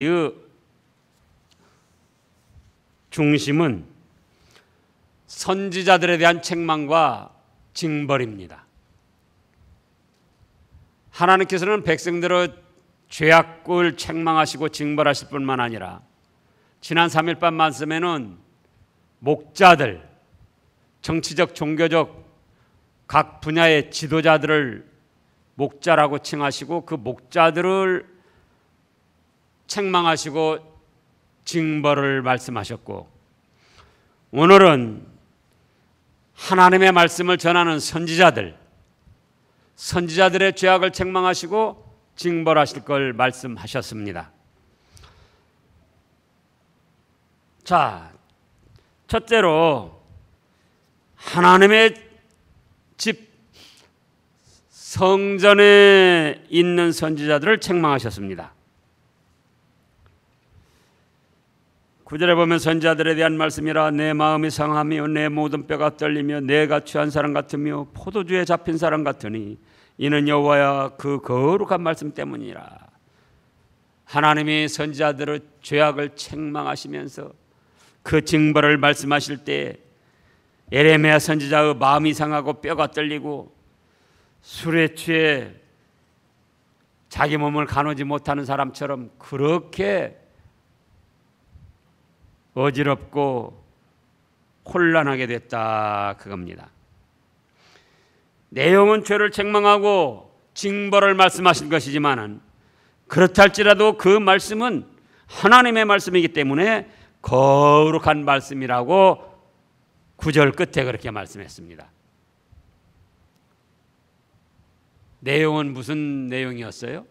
이 중심은 선지자들에 대한 책망과 징벌입니다. 하나님께서는 백성들의 죄악을 책망하시고 징벌하실 뿐만 아니라 지난 3일밤 말씀에는 목자들, 정치적, 종교적 각 분야의 지도자들을 목자라고 칭하시고 그 목자들을 책망하시고 징벌을 말씀하셨고, 오늘은 하나님의 말씀을 전하는 선지자들의 죄악을 책망하시고 징벌하실 걸 말씀하셨습니다. 자, 첫째로 하나님의 집 성전에 있는 선지자들을 책망하셨습니다. 9절에 보면 선지자들에 대한 말씀이라. 내 마음이 상하며 내 모든 뼈가 떨리며 내가 취한 사람 같으며 포도주에 잡힌 사람 같으니 이는 여호와야 그 거룩한 말씀 때문이라. 하나님이 선지자들의 죄악을 책망하시면서 그 징벌을 말씀하실 때 예레미야 선지자의 마음이 상하고 뼈가 떨리고 술에 취해 자기 몸을 가누지 못하는 사람처럼 그렇게 어지럽고 혼란하게 됐다, 그겁니다. 내용은 죄를 책망하고 징벌을 말씀하신 것이지만은 그렇다 할지라도 그 말씀은 하나님의 말씀이기 때문에 거룩한 말씀이라고 9절 끝에 그렇게 말씀했습니다. 내용은 무슨 내용이었어요?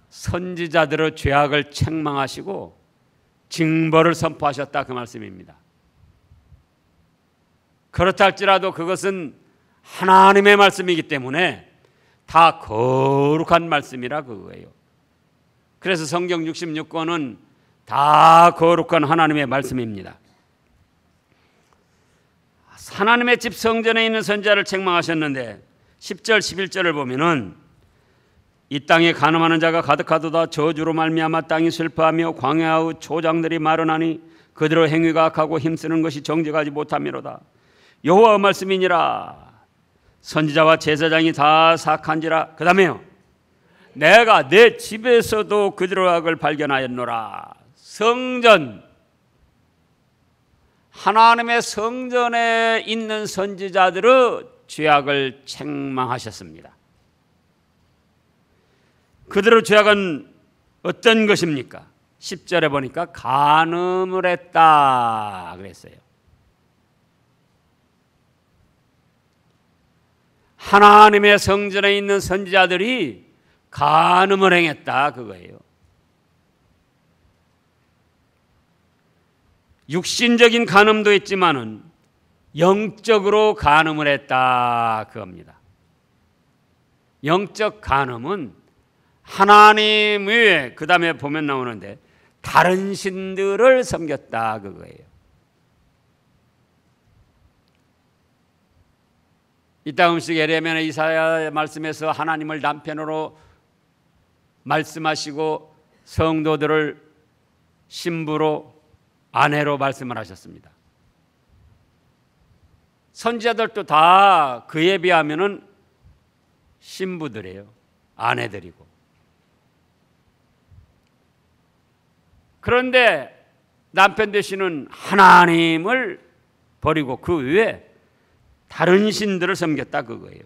선지자들의 죄악을 책망하시고 징벌을 선포하셨다, 그 말씀입니다. 그렇다 할지라도 그것은 하나님의 말씀이기 때문에 다 거룩한 말씀이라 그거예요. 그래서 성경 66권은 다 거룩한 하나님의 말씀입니다. 하나님의 집 성전에 있는 선지자를 책망하셨는데 10절 11절을 보면은 이 땅에 간음하는 자가 가득하도다. 저주로 말미암아 땅이 슬퍼하며 광야의 초장들이 마르나니 그들의 행위가 악하고 힘쓰는 것이 정직하지 못함이로다. 여호와의 말씀이니라. 선지자와 제사장이 다 사악한지라. 그 다음에요, 내가 내 집에서도 그들의 악을 발견하였노라. 성전, 하나님의 성전에 있는 선지자들의 죄악을 책망하셨습니다. 그들의 죄악은 어떤 것입니까? 10절에 보니까 간음을 했다 그랬어요. 하나님의 성전에 있는 선지자들이 간음을 행했다, 그거예요. 육신적인 간음도 있지만은 영적으로 간음을 했다, 그겁니다. 영적 간음은 하나님 외에, 그 다음에 보면 나오는데 다른 신들을 섬겼다, 그거예요. 이따 음식 예레미야 이사야 말씀에서 하나님을 남편으로 말씀하시고 성도들을 신부로, 아내로 말씀을 하셨습니다. 선지자들도 다 그에 비하면은 신부들이에요. 아내들이고. 그런데 남편 되시는 하나님을 버리고 그 외에 다른 신들을 섬겼다, 그거예요.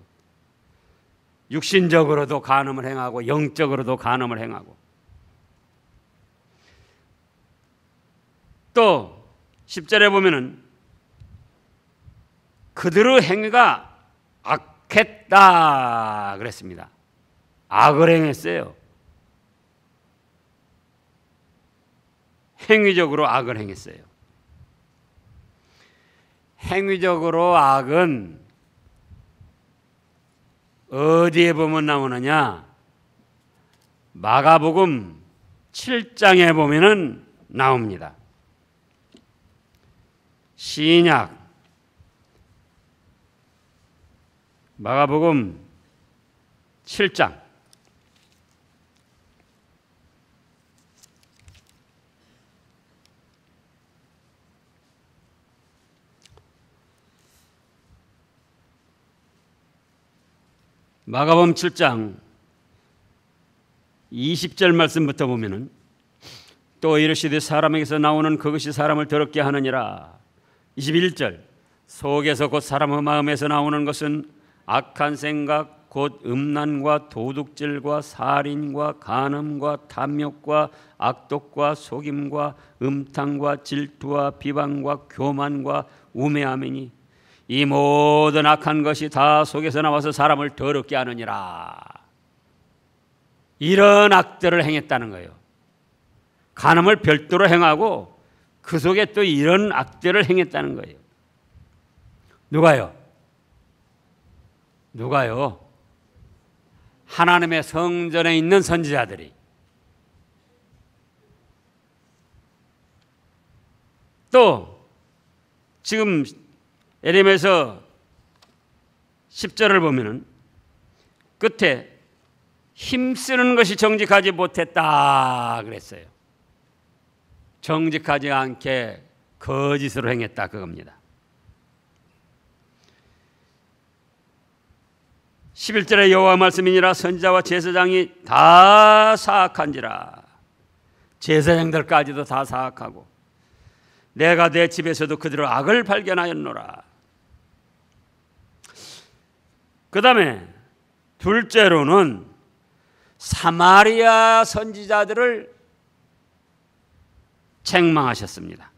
육신적으로도 간음을 행하고 영적으로도 간음을 행하고. 또 10절에 보면은 그들의 행위가 악했다 그랬습니다. 악을 행했어요. 행위적으로 악을 행했어요. 행위적으로 악은 어디에 보면 나오느냐? 마가복음 7장에 보면은 나옵니다. 신약 마가복음 7장 마가복음 7장 20절 말씀부터 보면은 또 이르시되 사람에게서 나오는 그것이 사람을 더럽게 하느니라. 21절 속에서 곧 사람의 마음에서 나오는 것은 악한 생각 곧 음란과 도둑질과 살인과 간음과 탐욕과 악독과 속임과 음탕과 질투와 비방과 교만과 우매함이니 이 모든 악한 것이 다 속에서 나와서 사람을 더럽게 하느니라. 이런 악들을 행했다는 거예요. 간음을 별도로 행하고 그 속에 또 이런 악들을 행했다는 거예요. 누가요? 하나님의 성전에 있는 선지자들이. 또 지금 에레미야서 10절을 보면은 끝에 힘쓰는 것이 정직하지 못했다 그랬어요. 정직하지 않게 거짓으로 행했다 그겁니다. 11절에 여호와 말씀이니라 선지자와 제사장이 다 사악한지라. 제사장들까지도 다 사악하고 내가 내 집에서도 그들의 악을 발견하였노라. 그 다음에 둘째로는 사마리아 선지자들을 책망하셨습니다.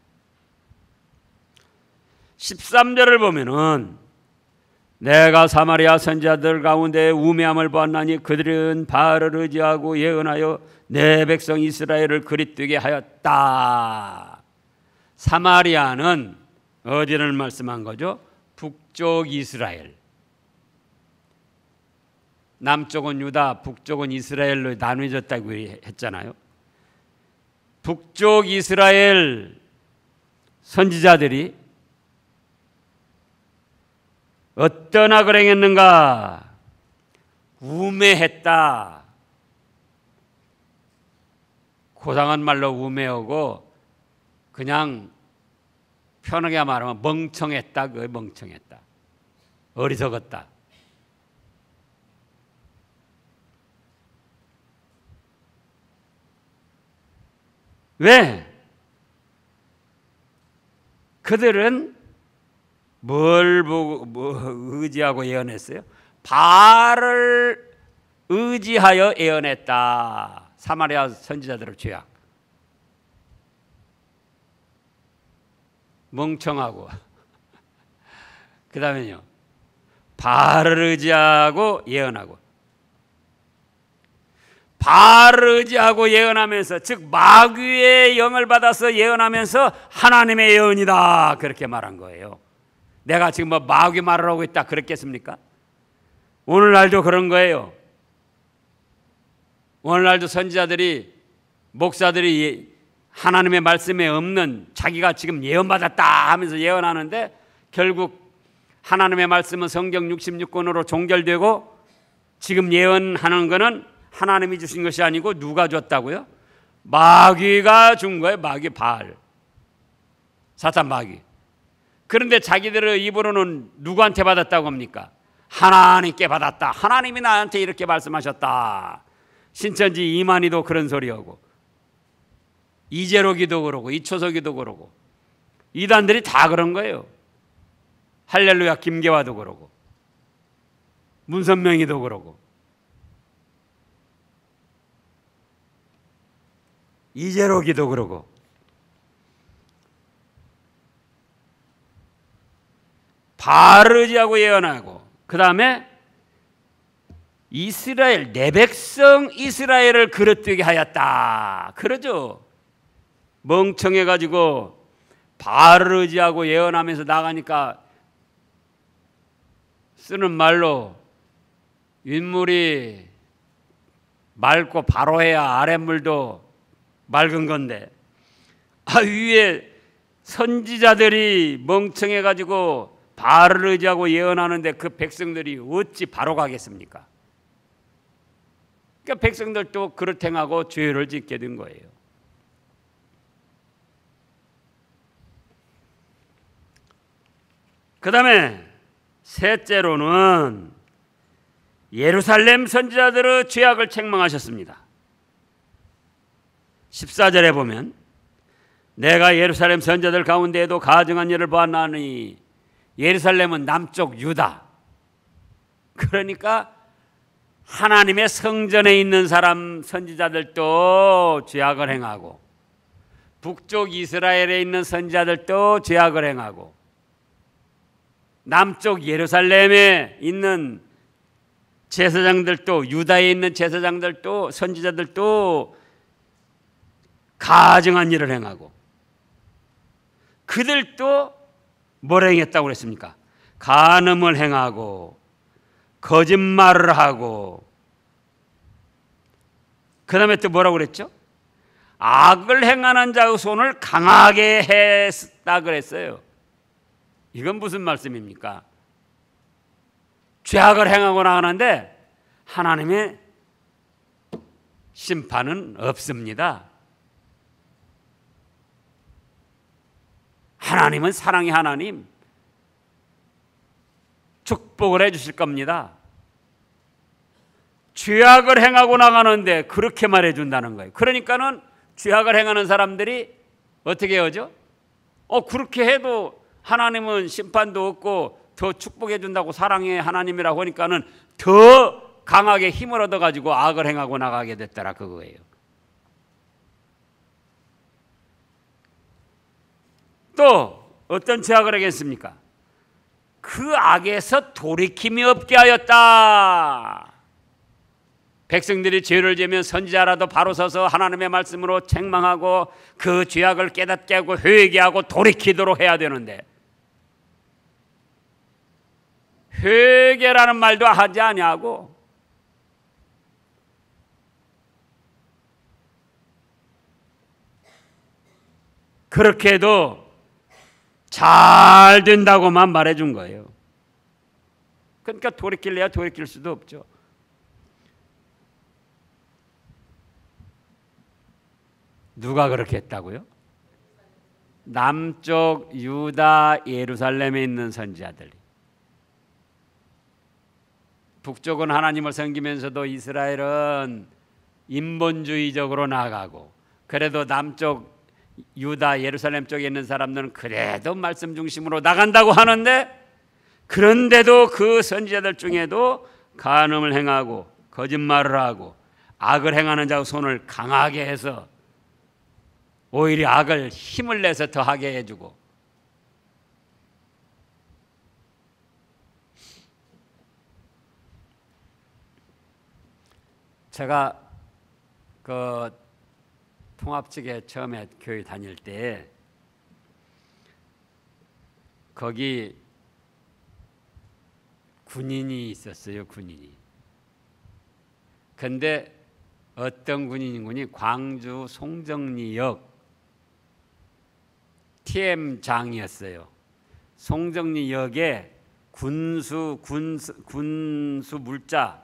13절을 보면은 내가 사마리아 선지자들 가운데 우매함을 보았나니 그들은 바알을 의지하고 예언하여 내 백성 이스라엘을 그릿되게 하였다. 사마리아는 어디를 말씀한 거죠? 북쪽 이스라엘. 남쪽은 유다, 북쪽은 이스라엘로 나누어졌다고 했잖아요. 북쪽 이스라엘 선지자들이 어떤 악을 행했는가? 우매했다. 고상한 말로 우매하고 그냥 편하게 말하면 멍청했다. 그게 멍청했다. 어리석었다. 왜? 그들은 뭘 보고 의지하고 예언했어요? 바알을 의지하여 예언했다. 사마리아 선지자들의 죄악. 멍청하고 그 다음에요 바알을 의지하고 예언하고 바알을 의지하고 예언하면서 즉 마귀의 영을 받아서 예언하면서 하나님의 예언이다 그렇게 말한 거예요. 내가 지금 뭐 마귀 말을 하고 있다 그랬겠습니까? 오늘날도 그런 거예요. 오늘날도 선지자들이 목사들이 하나님의 말씀에 없는 자기가 지금 예언받았다 하면서 예언하는데 결국 하나님의 말씀은 성경 66권으로 종결되고 지금 예언하는 거는 하나님이 주신 것이 아니고 누가 줬다고요? 마귀가 준 거예요. 마귀 바알. 사탄 마귀. 그런데 자기들의 입으로는 누구한테 받았다고 합니까? 하나님께 받았다. 하나님이 나한테 이렇게 말씀하셨다. 신천지 이만희도 그런 소리하고 이재록이도 그러고 이초석이도 그러고 이단들이 다 그런 거예요. 할렐루야 김계화도 그러고 문선명이도 그러고 이재록이도 그러고 바알을 의지하고 예언하고 그 다음에 이스라엘 내 백성 이스라엘을 그릇되게 하였다 그러죠. 멍청해가지고 바알을 의지하고 예언하면서 나가니까 쓰는 말로 윗물이 맑고 바로 해야 아랫물도 맑은 건데 위에 선지자들이 멍청해가지고 바알을 의지하고 예언하는데 그 백성들이 어찌 바로 가겠습니까? 그러니까 백성들도 그릇 행하고 죄를 짓게 된 거예요. 그 다음에 셋째로는 예루살렘 선지자들의 죄악을 책망하셨습니다. 14절에 보면 내가 예루살렘 선지자들 가운데에도 가증한 일을 보았나니 예루살렘은 남쪽 유다, 그러니까 하나님의 성전에 있는 사람 선지자들도 죄악을 행하고 북쪽 이스라엘에 있는 선지자들도 죄악을 행하고 남쪽 예루살렘에 있는 제사장들도, 유다에 있는 제사장들도, 선지자들도 가증한 일을 행하고, 그들도 뭘 행했다고 그랬습니까? 간음을 행하고 거짓말을 하고, 그 다음에 또 뭐라고 그랬죠? 악을 행하는 자의 손을 강하게 했다 그랬어요. 이건 무슨 말씀입니까? 죄악을 행하거나 하는데 하나님의 심판은 없습니다. 하나님은 사랑의 하나님, 축복을 해 주실 겁니다. 죄악을 행하고 나가는데 그렇게 말해 준다는 거예요. 그러니까는 죄악을 행하는 사람들이 어떻게 하죠? 그렇게 해도 하나님은 심판도 없고 더 축복해 준다고 사랑의 하나님이라고 하니까는 더 강하게 힘을 얻어 가지고 악을 행하고 나가게 됐더라, 그거예요. 또 어떤 죄악을 하겠습니까? 그 악에서 돌이킴이 없게 하였다. 백성들이 죄를 지으면 선지자라도 바로 서서 하나님의 말씀으로 책망하고 그 죄악을 깨닫게 하고 회개하고 돌이키도록 해야 되는데 회개라는 말도 하지 아니하고 그렇게 해도 잘 된다고만 말해준 거예요. 그러니까 돌이킬래야 돌이킬 수도 없죠. 누가 그렇게 했다고요? 남쪽 유다 예루살렘에 있는 선지자들이. 북쪽은 하나님을 섬기면서도 이스라엘은 인본주의적으로 나아가고, 그래도 남쪽 유다 예루살렘 쪽에 있는 사람들은 그래도 말씀 중심으로 나간다고 하는데, 그런데도 그 선지자들 중에도 간음을 행하고 거짓말을 하고 악을 행하는 자의 손을 강하게 해서 오히려 악을 힘을 내서 더하게 해주고, 제가 그 통합 측에 처음에 교회 다닐 때 거기 군인이 있었어요, 군인이. 근데 어떤 군인군이 광주 송정리역 TM장이었어요. 송정리역에 군수 물자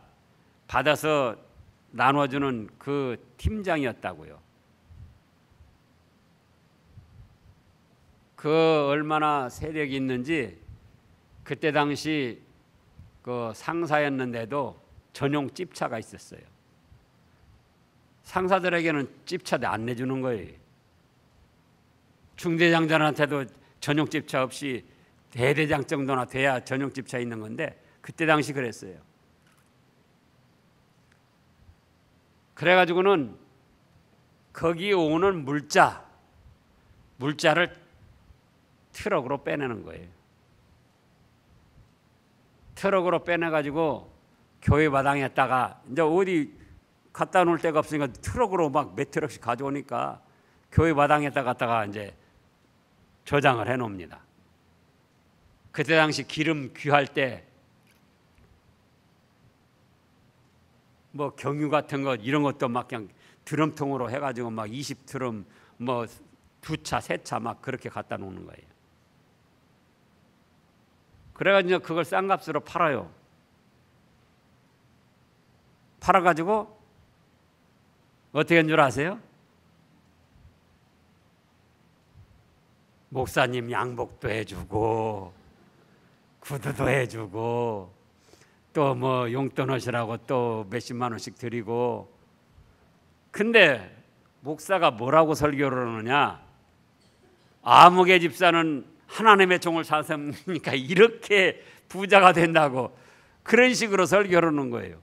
받아서 나눠주는 그 팀장이었다고요. 그 얼마나 세력이 있는지 그때 당시 그 상사였는데도 전용 찝차가 있었어요. 상사들에게는 찝차도 안 내주는 거예요. 중대장들한테도 전용 찝차 없이 대대장 정도나 돼야 전용 찝차 있는 건데 그때 당시 그랬어요. 그래가지고는 거기 오는 물자를 트럭으로 빼내는 거예요. 트럭으로 빼내가지고 교회 마당에다가 이제 어디 갖다 놓을 데가 없으니까 트럭으로 막 몇 트럭씩 가져오니까 교회 마당에다 갖다가 이제 저장을 해 놓습니다. 그때 당시 기름 귀할 때 뭐 경유 같은 거 이런 것도 막 그냥 드럼통으로 해가지고 막 20드럼 뭐 2차, 3차 막 그렇게 갖다 놓는 거예요. 그래가지고 그걸 싼 값으로 팔아요. 팔아가지고 어떻게 한 줄 아세요? 목사님 양복도 해주고 구두도 해주고 또 뭐 용돈 하시라고 또 몇십만 원씩 드리고. 근데 목사가 뭐라고 설교를 하느냐? 아무개 집사는 하나님의 종을 사삼으니까 이렇게 부자가 된다고 그런 식으로 설교를 하는 거예요.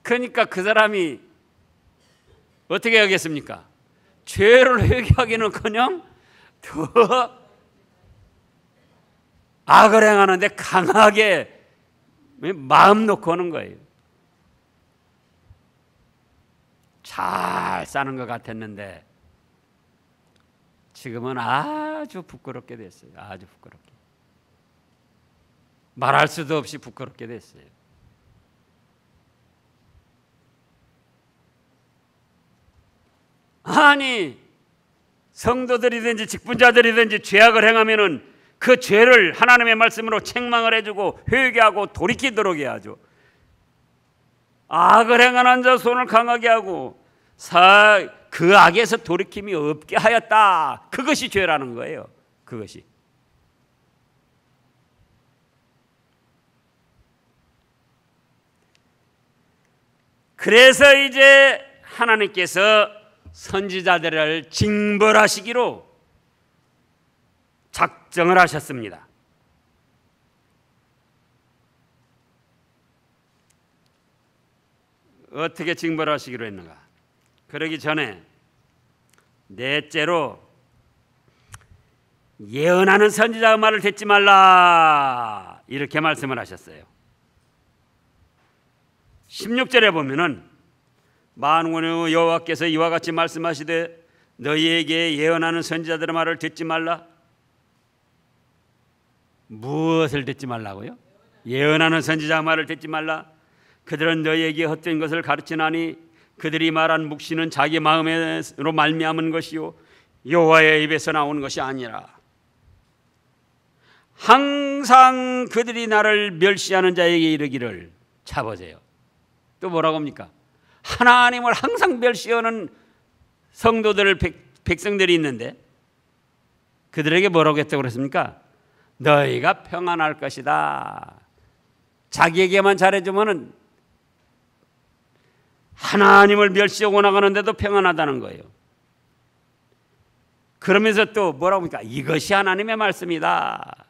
그러니까 그 사람이 어떻게 하겠습니까? 죄를 회개하기는커녕 더 악을 행하는데 강하게 마음 놓고 하는 거예요. 잘 사는 것 같았는데 지금은 아주 부끄럽게 됐어요. 아주 부끄럽게. 말할 수도 없이 부끄럽게 됐어요. 아니, 성도들이든지 직분자들이든지 죄악을 행하면은 그 죄를 하나님의 말씀으로 책망을 해주고 회개하고 돌이키도록 해야죠. 악을 행하는 자 손을 강하게 하고 그 악에서 돌이킴이 없게 하였다. 그것이 죄라는 거예요. 그것이. 그래서 이제 하나님께서 선지자들을 징벌하시기로 작정을 하셨습니다. 어떻게 징벌하시기로 했는가? 그러기 전에 넷째로 예언하는 선지자의 말을 듣지 말라 이렇게 말씀을 하셨어요. 16절에 보면은 만군의 여호와께서 이와 같이 말씀하시되 너희에게 예언하는 선지자들의 말을 듣지 말라. 무엇을 듣지 말라고요? 예언하는 선지자의 말을 듣지 말라. 그들은 너희에게 헛된 것을 가르치나니 그들이 말한 묵시는 자기 마음으로 말미암은 것이요 여호와의 입에서 나오는 것이 아니라 항상 그들이 나를 멸시하는 자에게 이르기를 잡으세요. 또 뭐라고 합니까? 하나님을 항상 멸시하는 성도들 백성들이 있는데 그들에게 뭐라고 했다고 그랬습니까? 너희가 평안할 것이다. 자기에게만 잘해주면은 하나님을 멸시하고 나가는데도 평안하다는 거예요. 그러면서 또 뭐라고 합니까? 이것이 하나님의 말씀이다.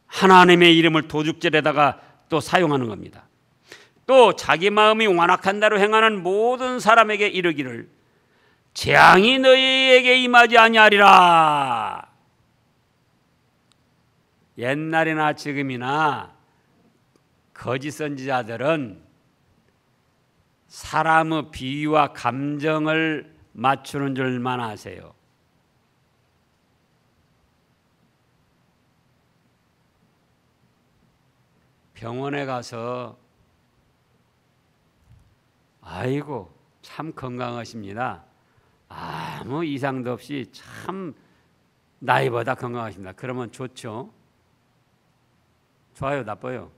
하나님의 이름을 도둑질에다가 또 사용하는 겁니다. 또 자기 마음이 완악한 대로 행하는 모든 사람에게 이르기를 재앙이 너희에게 임하지 아니하리라. 옛날이나 지금이나 거짓 선지자들은 사람의 비위와 감정을 맞추는 줄만 아세요. 병원에 가서 아이고 참 건강하십니다. 아무 이상도 없이 참 나이보다 건강하십니다. 그러면 좋죠. 좋아요, 나빠요?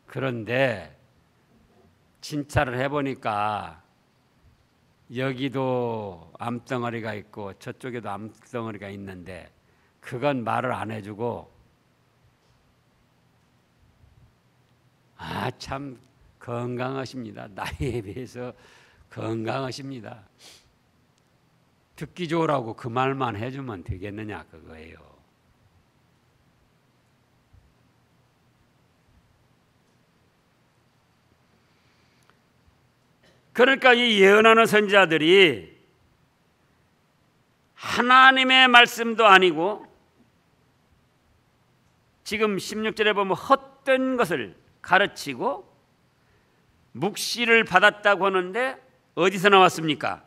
그런데 진찰을 해보니까 여기도 암덩어리가 있고 저쪽에도 암덩어리가 있는데 그건 말을 안 해주고 참 건강하십니다. 나이에 비해서 건강하십니다. 듣기 좋으라고 그 말만 해주면 되겠느냐 그거예요. 그러니까 이 예언하는 선지자들이 하나님의 말씀도 아니고 지금 16절에 보면 헛된 것을 가르치고 묵시를 받았다고 하는데 어디서 나왔습니까?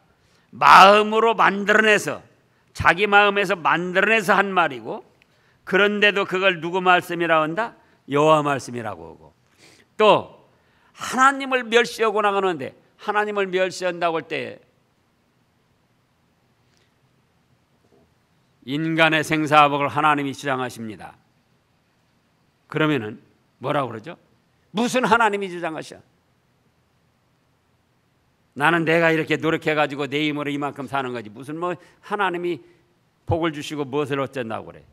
마음으로 만들어내서 자기 마음에서 만들어내서 한 말이고 그런데도 그걸 누구 말씀이라고 한다? 여호와 말씀이라고 하고 또 하나님을 멸시하고 나가는데 하나님을 멸시한다고 할 때 인간의 생사화복을 하나님이 주장하십니다. 그러면은 뭐라고 그러죠? 무슨 하나님이 주장하셔? 나는 내가 이렇게 노력해가지고 내 힘으로 이만큼 사는 거지 무슨 뭐 하나님이 복을 주시고 무엇을 어쩐다고 그래?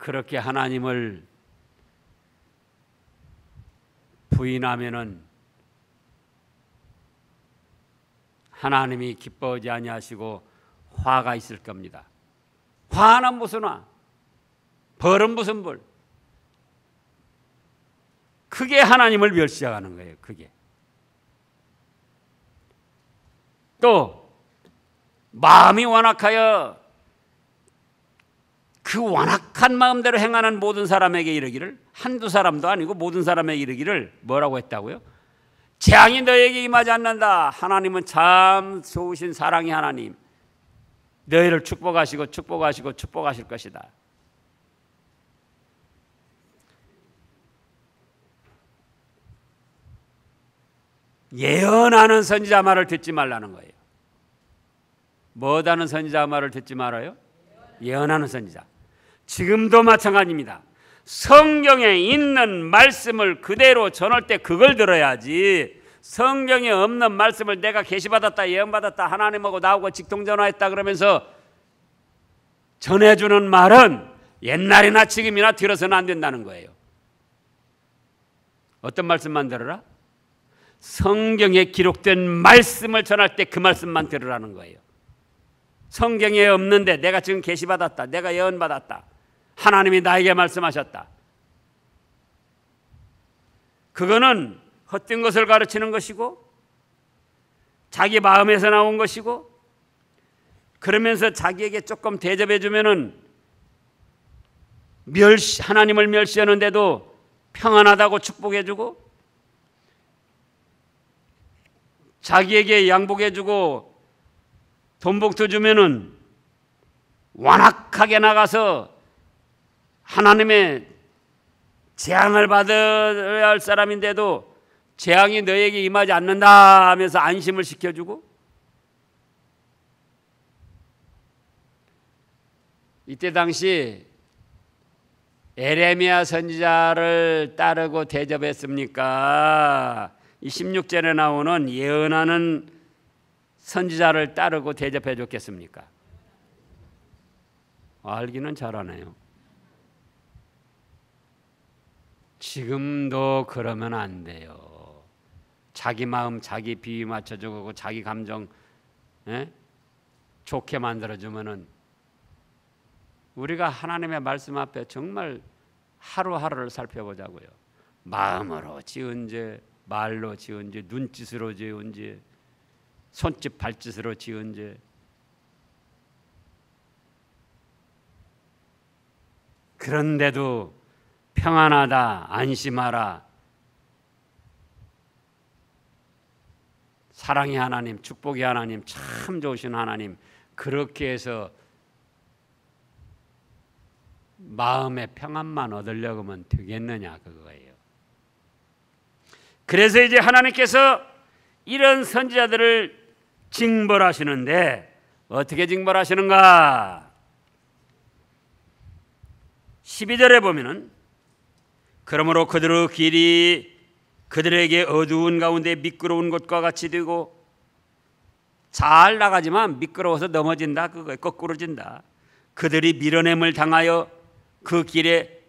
그렇게 하나님을 부인하면은 하나님이 기뻐하지 아니하시고 화가 있을 겁니다. 화는 무슨 화? 벌은 무슨 벌? 그게 하나님을 멸시하는 거예요. 그게. 또 마음이 완악하여 그 완악한 마음대로 행하는 모든 사람에게 이르기를, 한두 사람도 아니고 모든 사람에게 이르기를 뭐라고 했다고요? 재앙이 너에게 임하지 않는다. 하나님은 참 좋으신 사랑의 하나님, 너희를 축복하시고 축복하시고 축복하실 것이다. 예언하는 선지자 말을 듣지 말라는 거예요. 뭐다는 선지자 말을 듣지 말아요? 예언하는 선지자. 지금도 마찬가지입니다. 성경에 있는 말씀을 그대로 전할 때 그걸 들어야지, 성경에 없는 말씀을 내가 계시받았다, 예언받았다, 하나님하고 나하고 직통전화했다 그러면서 전해주는 말은 옛날이나 지금이나 들어서는 안 된다는 거예요. 어떤 말씀만 들어라? 성경에 기록된 말씀을 전할 때 그 말씀만 들으라는 거예요. 성경에 없는데 내가 지금 계시받았다, 내가 예언받았다, 하나님이 나에게 말씀하셨다, 그거는 헛된 것을 가르치는 것이고 자기 마음에서 나온 것이고, 그러면서 자기에게 조금 대접해 주면은 하나님을 멸시하는데도 평안하다고 축복해 주고, 자기에게 양복해 주고 돈복도 주면은 완악하게 나가서 하나님의 재앙을 받아야 할 사람인데도 재앙이 너에게 임하지 않는다 하면서 안심을 시켜주고, 이때 당시 에레미야 선지자를 따르고 대접했습니까? 이 16절에 나오는 예언하는 선지자를 따르고 대접해 줬겠습니까? 알기는 잘하네요. 지금도 그러면 안 돼요. 자기 마음, 자기 비위 맞춰주고 자기 감정 좋게 만들어주면은 우리가 하나님의 말씀 앞에 정말 하루하루를 살펴보자고요. 마음으로 지은 죄, 말로 지은 죄, 눈짓으로 지은 죄, 손짓 발짓으로 지은 죄, 그런데도 평안하다, 안심하라, 사랑의 하나님, 축복의 하나님, 참 좋으신 하나님, 그렇게 해서 마음의 평안만 얻으려고 하면 되겠느냐, 그거예요. 그래서 이제 하나님께서 이런 선지자들을 징벌하시는데 어떻게 징벌하시는가? 12절에 보면은 그러므로 그들의 길이 그들에게 어두운 가운데 미끄러운 것과 같이 되고, 잘 나가지만 미끄러워서 넘어진다, 그거 거꾸로진다. 그들이 밀어냄을 당하여 그 길에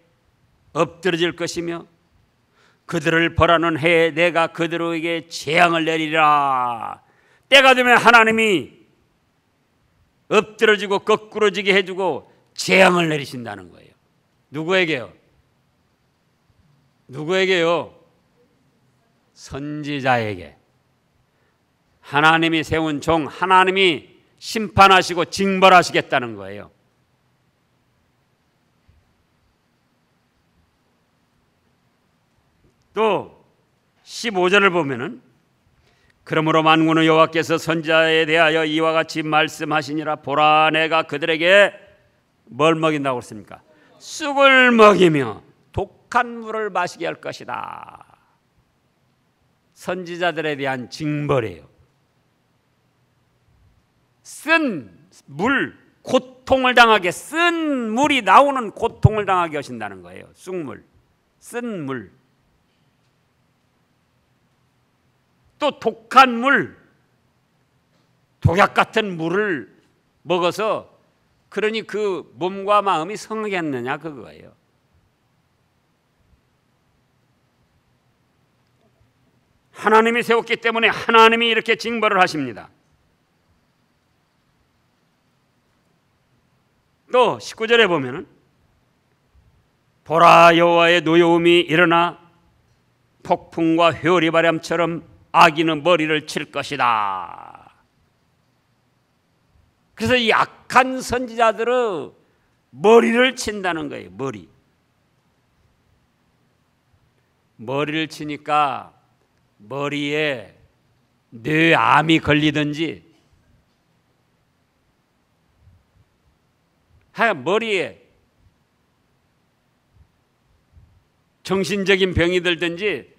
엎드러질 것이며 그들을 벌하는 해에 내가 그들에게 재앙을 내리라. 때가 되면 하나님이 엎드러지고 거꾸러지게 해주고 재앙을 내리신다는 거예요. 누구에게요? 누구에게요? 선지자에게. 하나님이 세운 종, 하나님이 심판하시고 징벌하시겠다는 거예요. 또 15절을 보면은 그러므로 만군의 여호와께서 선지자에 대하여 이와 같이 말씀하시니라. 보라, 내가 그들에게 뭘 먹인다고 했습니까? 쑥을 먹이며 독한 물을 마시게 할 것이다. 선지자들에 대한 징벌이에요. 쓴 물, 고통을 당하게, 쓴 물이 나오는 고통을 당하게 하신다는 거예요. 쑥물, 쓴 물. 또 독한 물, 독약 같은 물을 먹어서 그러니 그 몸과 마음이 성하겠느냐 그거예요. 하나님이 세웠기 때문에 하나님이 이렇게 징벌을 하십니다. 또 19절에 보면은 보라 여호와의 노여움이 일어나 폭풍과 회오리 바람처럼 악인의 머리를 칠 것이다. 그래서 이 악한 선지자들의 머리를 친다는 거예요. 머리를 치니까 머리에 뇌암이 걸리든지 하여간 머리에 정신적인 병이 들든지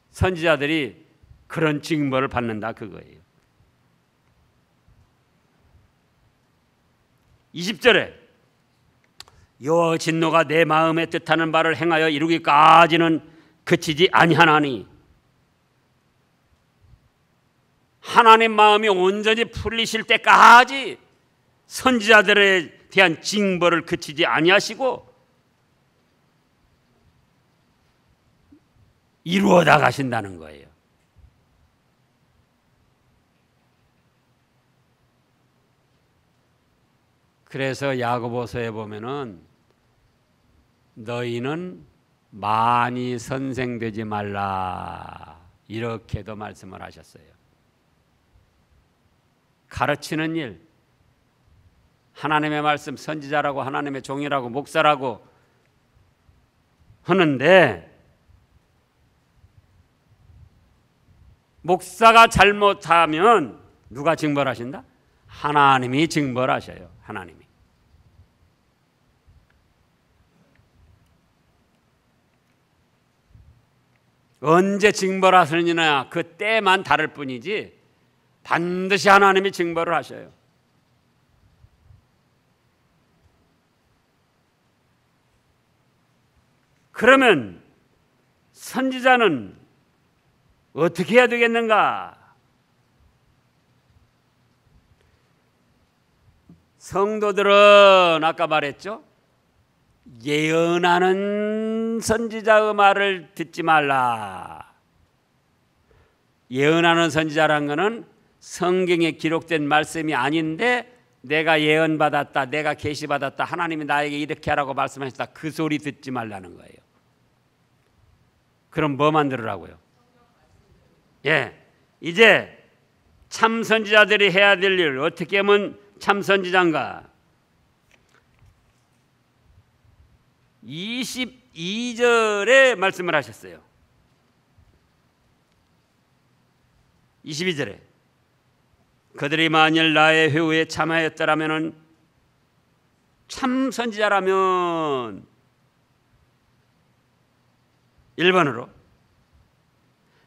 선지자들이 그런 징벌을 받는다 그거예요. 20절에 여호와의 진노가 내 마음에 뜻하는 바를 행하여 이루기까지는 그치지 아니하나니, 하나님 마음이 온전히 풀리실 때까지 선지자들에 대한 징벌을 그치지 아니하시고 이루어 나가신다는 거예요. 그래서 야고보서에 보면은 너희는 많이 선생되지 말라 이렇게도 말씀을 하셨어요. 가르치는 일, 하나님의 말씀 선지자라고 하나님의 종이라고 목사라고 하는데 목사가 잘못하면 누가 징벌하신다? 하나님이 징벌하셔요. 하나님이. 언제 징벌하시느냐 그 때만 다를 뿐이지 반드시 하나님이 징벌을 하셔요. 그러면 선지자는 어떻게 해야 되겠는가? 성도들은 아까 말했죠? 예언하는 선지자의 말을 듣지 말라. 예언하는 선지자란 것은 성경에 기록된 말씀이 아닌데 내가 예언받았다, 내가 계시받았다, 하나님이 나에게 이렇게 하라고 말씀하셨다, 그 소리 듣지 말라는 거예요. 그럼 뭐만 들으라고요? 이제 참 선지자들이 해야 될 일, 어떻게 하면 참 선지자인가? 22절에 말씀을 하셨어요. 22절에 그들이 만일 나의 회후에 참하였더라면, 참 선지자라면 1번으로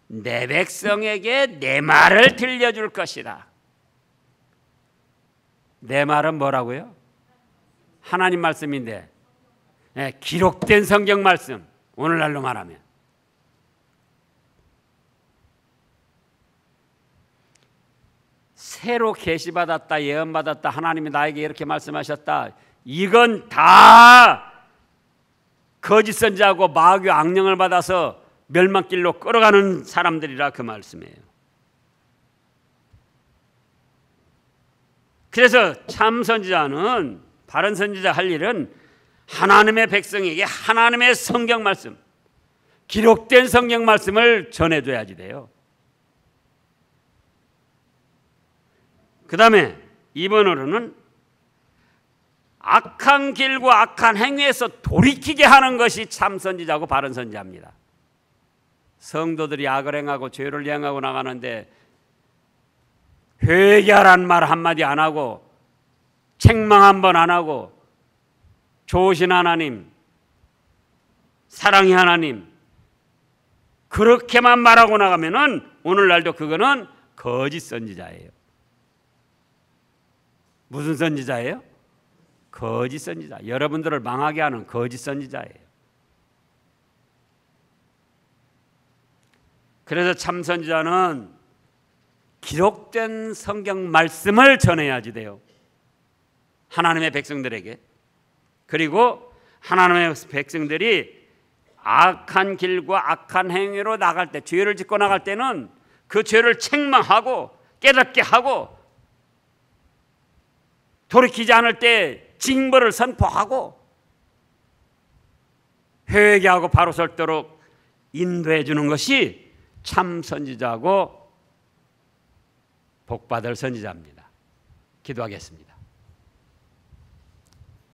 내 백성에게 내 말을 들려줄 것이다. 내 말은 뭐라고요? 하나님 말씀인데, 기록된 성경 말씀, 오늘날로 말하면 새로 계시받았다, 예언받았다, 하나님이 나에게 이렇게 말씀하셨다, 이건 다 거짓 선지자하고 마귀 악령을 받아서 멸망길로 끌어가는 사람들이라 그 말씀이에요. 그래서 참 선지자는, 바른 선지자 할 일은 하나님의 백성에게 하나님의 성경 말씀, 기록된 성경 말씀을 전해줘야지 돼요. 그 다음에 2번으로는 악한 길과 악한 행위에서 돌이키게 하는 것이 참 선지자고 바른 선지자입니다. 성도들이 악을 행하고 죄를 행하고 나가는데 회개하라는 말 한마디 안 하고, 책망 한 번 안 하고, 좋으신 하나님, 사랑의 하나님, 그렇게만 말하고 나가면은 오늘날도 그거는 거짓 선지자예요. 무슨 선지자예요? 거짓 선지자. 여러분들을 망하게 하는 거짓 선지자예요. 그래서 참 선지자는 기록된 성경 말씀을 전해야지 돼요. 하나님의 백성들에게. 그리고 하나님의 백성들이 악한 길과 악한 행위로 나갈 때, 죄를 짓고 나갈 때는 그 죄를 책망하고 깨닫게 하고, 돌이키지 않을 때 징벌을 선포하고 회개하고 바로 설도록 인도해 주는 것이 참 선지자고 복받을 선지자입니다. 기도하겠습니다.